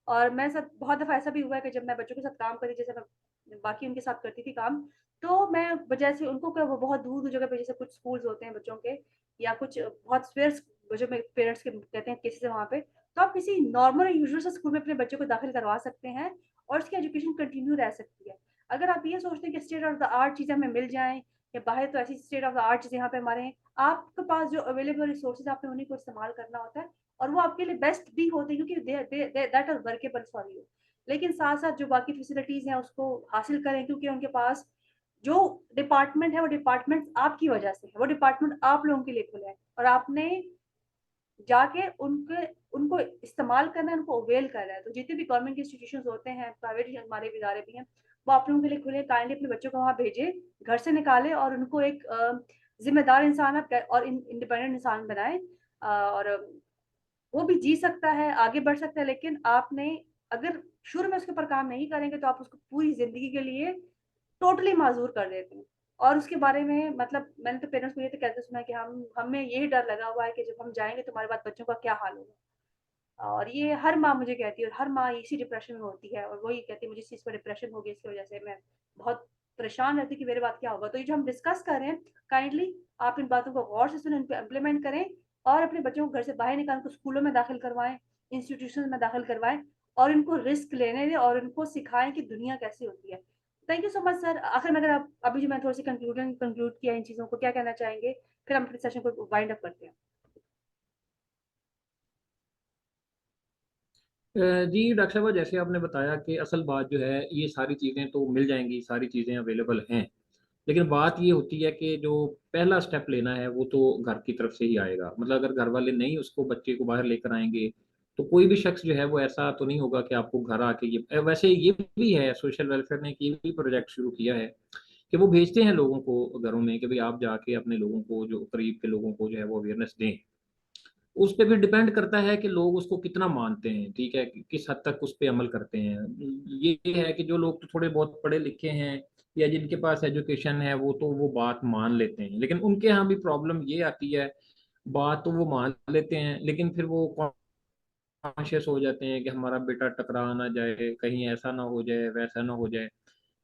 और मेरे साथ बहुत दफ़ा ऐसा भी हुआ है कि जब मैं बच्चों के साथ काम करी, जैसे मैं बाकी उनके साथ करती थी काम, तो मैं बजाय से उनको क्या, वो बहुत दूर-दूर जगह पे, जैसे कुछ स्कूल्स होते हैं बच्चों के, या कुछ बहुत स्पेयर्स जो में पेरेंट्स के कहते हैं केसेज़ है वहाँ पे, तो आप किसी नॉर्मल यूजुअल से स्कूल में अपने बच्चों को दाखिल करवा सकते हैं और उसकी एजुकेशन कंटिन्यू रह सकती है। अगर आप ये सोचते हैं कि स्टेट ऑफ द आर्ट चीज़ें हमें मिल जाएँ, या बाहर तो ऐसी स्टेट ऑफ द आर्ट चीज़ें यहाँ पे हमारे हैं, आपके पास जो अवेलेबल रिसोर्सेज़, आपने उन्हीं को इस्तेमाल करना होता है और वो आपके लिए बेस्ट भी होते हैं, क्योंकि they that are workable for you. लेकिन साथ-साथ जो बाकी फैसिलिटीज़ हैं उसको हासिल करें, क्योंकि उनके पास जो डिपार्टमेंट है, वो डिपार्टमेंट आपकी वजह से है, वो डिपार्टमेंट आप लोगों के लिए खुले हैं और आपने जाके उनके उनको इस्तेमाल करना है, उनको अवेल करना है। तो जितने भी गवर्नमेंट के इंस्टीट्यूशंस होते हैं, प्राइवेट हमारे भी इदारे भी हैं, वो आप लोगों के लिए खुले हैं। काइंडली अपने बच्चों को वहाँ भेजें, घर से निकालें और उनको एक ज़िम्मेदार इंसान आप और इंडिपेंडेंट इंसान बनाएँ। और वो भी जी सकता है, आगे बढ़ सकता है, लेकिन आपने अगर शुरू में उसके ऊपर काम नहीं करेंगे, तो आप उसको पूरी ज़िंदगी के लिए टोटली माज़ूर कर देते हैं। और उसके बारे में मतलब मैंने तो पेरेंट्स को ये तो कहते सुना है कि हम हमें यही डर लगा हुआ है कि जब हम जाएँगे, तो हमारे बाद बच्चों का क्या हाल होगा? और ये हर माँ मुझे कहती है, और हर माँ इसी डिप्रेशन में होती है और वही कहती है, मुझे इस चीज़ का डिप्रेशन हो गया, इसकी वज़ह से मैं बहुत परेशान रहती हूँ कि मेरे बाद क्या होगा? तो ये जो हम डिस्कस कर रहे हैं, काइंडली आप इन बातों को गौर से सुनें, इन पे इम्प्लीमेंट करें और अपने बच्चों को घर से बाहर निकाल, उनको स्कूलों में दाखिल करवाएँ, इंस्टीट्यूशंस में दाखिल करवाएँ और इनको रिस्क लेने दें और इनको सिखाएँ कि दुनिया कैसी होती है। Thank you so much sir. आखिर में अगर आप अभी जो मैं थोड़ी-सी कंक्लूड किया इन चीज़ों को, क्या कहना चाहेंगे? फिर हम अपने सेशन को वाइंड अप करते हैं। जी डॉक्टर साहब, जैसे आपने बताया कि असल बात जो है, ये सारी चीज़ें तो मिल जाएंगी, सारी चीज़ें अवेलेबल हैं। लेकिन बात ये होती है कि जो पहला स्टेप लेना है वो तो घर की तरफ से ही आएगा। मतलब अगर घर वाले नहीं उसको बच्चे को बाहर लेकर आएँगे, तो कोई भी शख्स जो है वो ऐसा तो नहीं होगा कि आपको घर आके ये वैसे ये भी है, सोशल वेलफेयर ने एक ये भी प्रोजेक्ट शुरू किया है कि वो भेजते हैं लोगों को घरों में कि भई आप जाके अपने लोगों को, जो करीब के लोगों को जो है वो अवेयरनेस दें। उस पे भी डिपेंड करता है कि लोग उसको कितना मानते हैं, ठीक है? किस हद तक उस पे अमल करते हैं। ये है कि जो लोग तो थोड़े बहुत पढ़े लिखे हैं या जिनके पास एजुकेशन है, वो तो वो बात मान लेते हैं। लेकिन उनके यहाँ भी प्रॉब्लम ये आती है, बात तो वो मान लेते हैं, लेकिन फिर वो कॉन्शियस हो जाते हैं कि हमारा बेटा टकरा ना जाए, कहीं ऐसा ना हो जाए, वैसा ना हो जाए।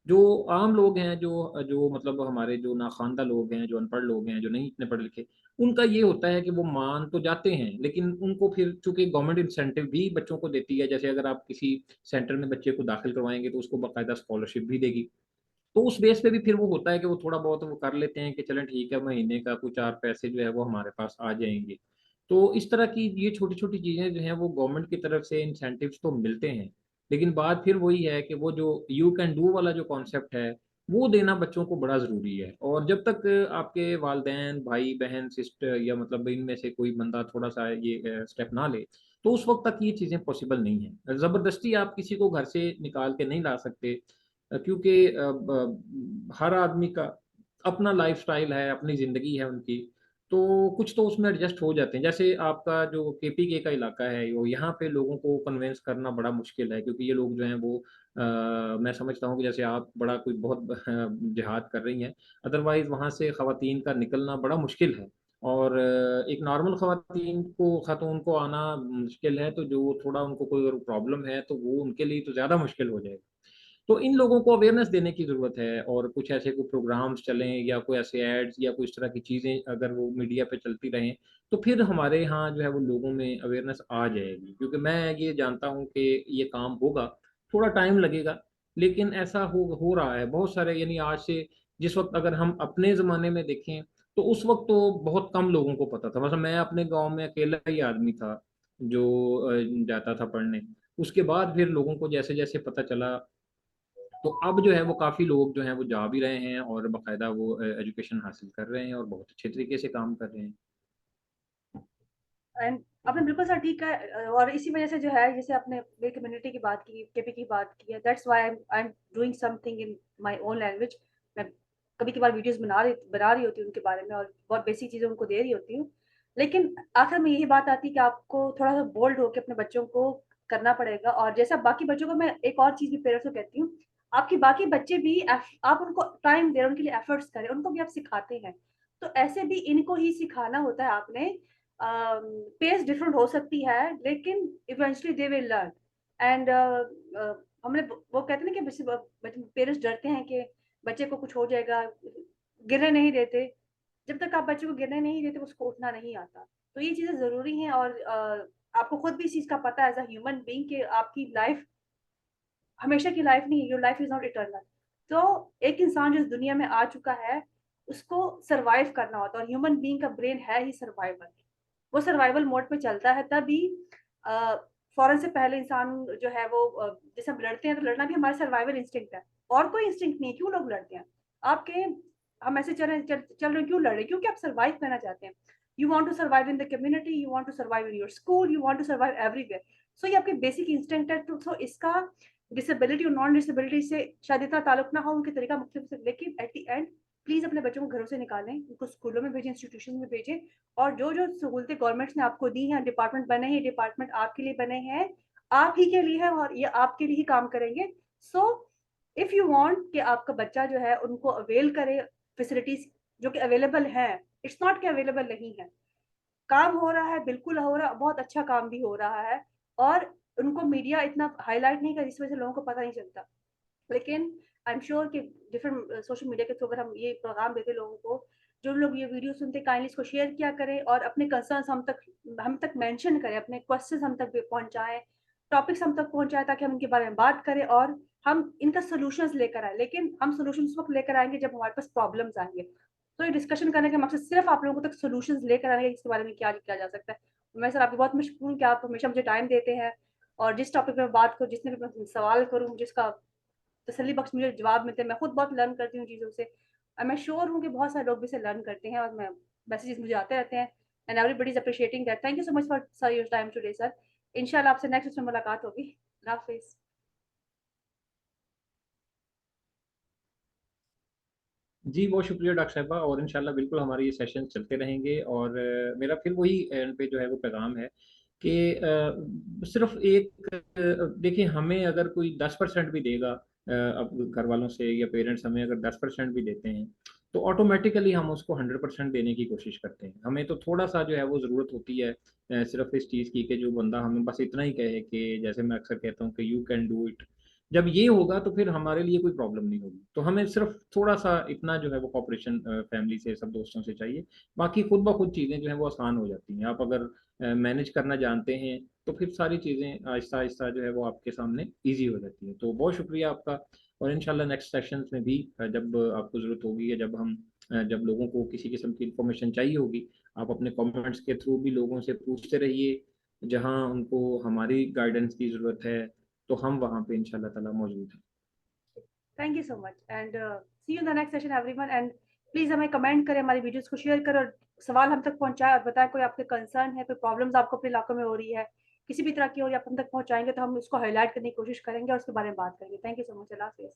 जो आम लोग हैं, जो जो मतलब हमारे जो नाख़्वानदा लोग हैं, जो अनपढ़ लोग हैं, जो नहीं इतने पढ़े लिखे, उनका ये होता है कि वो मान तो जाते हैं, लेकिन उनको फिर चूँकि गवर्नमेंट इंसेंटिव भी बच्चों को देती है, जैसे अगर आप किसी सेंटर में बच्चे को दाखिल करवाएँगे, तो उसको बाकायदा स्कॉलरशिप भी देगी। तो उस बेस पे भी फिर वो होता है कि वो थोड़ा बहुत वो कर लेते हैं कि चलें ठीक है, महीने का कुछ 4 पैसे जो है वो हमारे पास आ जाएँगे। तो इस तरह की ये छोटी-छोटी चीज़ें जो हैं वो गवर्नमेंट की तरफ से इंसेंटिव्स तो मिलते हैं। लेकिन बात फिर वही है कि वो जो यू कैन डू वाला जो कॉन्सेप्ट है, वो देना बच्चों को बड़ा ज़रूरी है। और जब तक आपके वालिदैन, भाई-बहन, सिस्टर या मतलब इनमें से कोई बंदा थोड़ा-सा ये स्टेप ना ले, तो उस वक़्त तक ये चीज़ें पॉसिबल नहीं हैं। ज़बरदस्ती आप किसी को घर से निकाल के नहीं ला सकते। क्योंकि हर आदमी का अपना लाइफ़स्टाइल है, अपनी ज़िंदगी है उनकी, तो कुछ तो उसमें एडजस्ट हो जाते हैं। जैसे आपका जो केपीके का इलाका है, वो यहाँ पे लोगों को कन्विंस करना बड़ा मुश्किल है, क्योंकि ये लोग जो हैं वो मैं समझता हूँ कि जैसे आप बड़ा कोई बहुत जिहाद कर रही हैं, अदरवाइज़ वहाँ से ख़वातीन का निकलना बड़ा मुश्किल है। और एक नॉर्मल ख़ातून को आना मुश्किल है, तो जो थोड़ा उनको कोई अगर प्रॉब्लम है, तो वो उनके लिए तो ज़्यादा मुश्किल हो जाएगा। तो इन लोगों को अवेयरनेस देने की ज़रूरत है, और कुछ ऐसे कोई प्रोग्राम्स चलें या कोई ऐसे एड्स या कोई इस तरह की चीज़ें अगर वो मीडिया पे चलती रहें, तो फिर हमारे यहाँ जो है वो लोगों में अवेयरनेस आ जाएगी। क्योंकि मैं ये जानता हूँ कि ये काम होगा, थोड़ा टाइम लगेगा, लेकिन ऐसा हो रहा है। बहुत सारे, यानी आज से जिस वक़्त अगर हम अपने ज़माने में देखें, तो उस वक्त तो बहुत कम लोगों को पता था। मतलब मैं अपने गांव में अकेला ही आदमी था जो जाता था पढ़ने। उसके बाद फिर लोगों को जैसे जैसे पता चला, तो अब जो है वो काफी लोग जो हैं वो जा भी रहे हैं और बाकायदा वो एजुकेशन हासिल कर रहे हैं और बहुत अच्छे तरीके से काम कर रहे हैं। एंड आपने बिल्कुल सर ठीक है। और इसी वजह से जो है, जैसे आपने मेरी कम्युनिटी की बात की, केपी की बात की है, that's why I am doing something in my own language. मैं कभी कभार वीडियोस बना रही होती हूँ उनके बारे में, और बहुत बेसिक चीज़ें उनको दे रही होती हूँ। लेकिन आखिर में यही बात आती है कि आपको थोड़ा सा बोल्ड होकर अपने बच्चों को करना पड़ेगा। और जैसा बाकी बच्चों को, मैं एक और चीज़ भी पेरेंट्स को कहती हूँ, आपके बाकी बच्चे भी आप उनको टाइम दे रहे, उनके लिए एफर्ट्स करें, उनको भी आप सिखाते हैं। तो ऐसे भी इनको ही सिखाना होता है आपने। पेस डिफरेंट हो सकती है, लेकिन eventually they will learn. And हमने वो कहते हैं ना कि पेरेंट्स डरते हैं कि बच्चे को कुछ हो जाएगा, गिरने नहीं देते। जब तक आप बच्चे को गिरने नहीं देते, उसको उठना नहीं आता। तो ये चीजें जरूरी हैं। और आपको खुद भी इस चीज का पता है एज अ ह्यूमन बीइंग कि आपकी लाइफ हमेशा की लाइफ नहीं है, your life is not eternal. तो एक इंसान जो इस दुनिया में आ चुका है, उसको सरवाइव करना होता है, और ह्यूमन बीइंग का ब्रेन है ही सर्वाइवल। वो सर्वाइवल मोड पे चलता है तभी। फौरन से पहले इंसान जो है वो जैसे हम लड़ते हैं, तो लड़ना भी हमारा सर्वाइवल इंस्टिंक्ट है। और कोई इंस्टिंक्ट नहीं है। क्यों लोग लड़ते हैं? आपके हम ऐसे चल रहे हैं, क्यों लड़ रहे हैं? क्योंकि आप सर्वाइव करना चाहते हैं। You want to survive in the community, you want to survive in your school, you want to survive everywhere. So ये आपके बेसिक इंस्टिंक्ट है। तो इसका डिसेबिलिटी और नॉन डिसेबिलिटी से शायद इतना ताल्लुक ना हो, उनके तरीका मुख्तलिफ से, लेकिन एट द एंड प्लीज अपने बच्चों को घरों से निकालें, उनको स्कूलों में भेजें, इंस्टीट्यूशन में भेजें। और जो जो सहूलतें गवर्नमेंट्स ने आपको दी हैं, डिपार्टमेंट बने हैं, डिपार्टमेंट आपके लिए बने हैं, आप ही के लिए है, और ये आपके लिए ही काम करेंगे। सो इफ यू वांट कि आपका बच्चा जो है उनको अवेल करे फैसिलिटीज जो कि अवेलेबल है। इट्स नॉट कि अवेलेबल नहीं है। काम हो रहा है, बिल्कुल हो रहा है, बहुत अच्छा काम भी हो रहा है। और उनको मीडिया इतना हाईलाइट नहीं कर, इस वजह से लोगों को पता नहीं चलता। लेकिन आई एम श्योर कि डिफरेंट सोशल मीडिया के थ्रू अगर हम ये पैगाम देते लोगों को, जो लोग ये वीडियो सुनते, काइंडली इसको शेयर किया करें, और अपने कंसर्न्स हम तक मेंशन करें, अपने क्वेश्चंस हम तक पहुंचाएं, टॉपिक्स हम तक पहुंचाएं, ताकि हम इनके बारे में बात करें और हम इनका सोल्यूशंस लेकर आए। लेकिन हम सोल्यूशंस उस वक्त लेकर आएंगे जब हमारे पास प्रॉब्लम्स आएंगे। तो ये डिस्कशन करने का मकसद सिर्फ आप लोगों तक सोल्यूशंस लेकर आने का, इसके बारे में क्या किया जा सकता है। मैं सर आपकी बहुत मशहूर हूँ कि आप हमेशा मुझे टाइम देते हैं, और जिस टॉपिक में बात करूँ, जिसने भी मैं सवाल करूँ, जिसका तसल्ली बख्श मुझे जवाब मिलते हैं, मैं खुद बहुत लर्न करती हूँ चीज़ों से। और मैं श्योर हूँ कि बहुत सारे लोग भी इसे लर्न करते हैं, और मैं मैसेजेस मुझे आते रहते हैं। And everybody is appreciating that. Thank you so much for sir your time today sir. इंशाल्लाह आपसे नेक्स्ट उसमें मुलाकात होगी। अल्लाह हाफिज़। जी बहुत शुक्रिया डॉक्टर साहबा, और इंशाल्लाह बिल्कुल हमारे ये सेशन चलते रहेंगे। और मेरा फिर वही एंड पे जो है वो पैगाम है कि सिर्फ एक देखिए, हमें अगर कोई 10% भी देगा, अब घर वालों से या पेरेंट्स हमें अगर 10% भी देते हैं, तो ऑटोमेटिकली हम उसको 100% देने की कोशिश करते हैं। हमें तो थोड़ा सा जो है वो ज़रूरत होती है सिर्फ इस चीज़ की कि जो बंदा हमें बस इतना ही कहे कि जैसे मैं अक्सर कहता हूँ कि यू कैन डू इट। जब ये होगा तो फिर हमारे लिए कोई प्रॉब्लम नहीं होगी। तो हमें सिर्फ थोड़ा सा इतना जो है वो कॉपरेशन फैमिली से, सब दोस्तों से चाहिए। बाकी खुद ब खुद चीज़ें जो है वो आसान हो जाती हैं। आप अगर मैनेज करना जानते हैं तो फिर सारी चीज़ें आहिस्ता आहिस्ता जो है वो आपके सामने ईजी हो जाती है। तो बहुत शुक्रिया आपका। और इंशाल्लाह नेक्स्ट सेशंस में भी जब आपको ज़रूरत होगी, या जब लोगों को किसी किस्म की इंफॉर्मेशन चाहिए होगी, आप अपने कमेंट्स के थ्रू भी लोगों से पूछते रहिए। जहाँ उनको हमारी गाइडेंस की ज़रूरत है, तो हम वहाँ पे इंशाल्लाह ताला मौजूद हैं। Thank you so much, and see you in the next session everyone. And please हमें कमेंट करें, हमारी वीडियोस को शेयर करें, और सवाल हम तक पहुंचाएं, और बताएं कोई आपके कंसर्न है, कोई प्रॉब्लम्स आपको अपने इलाकों में हो रही है, किसी भी तरह की हो रही है, आप हम तक पहुंचाएंगे तो हम उसको हाईलाइट करने की कोशिश करेंगे और उसके बारे में बात करेंगे। Thank you so much. अल्लाह हाफिज़।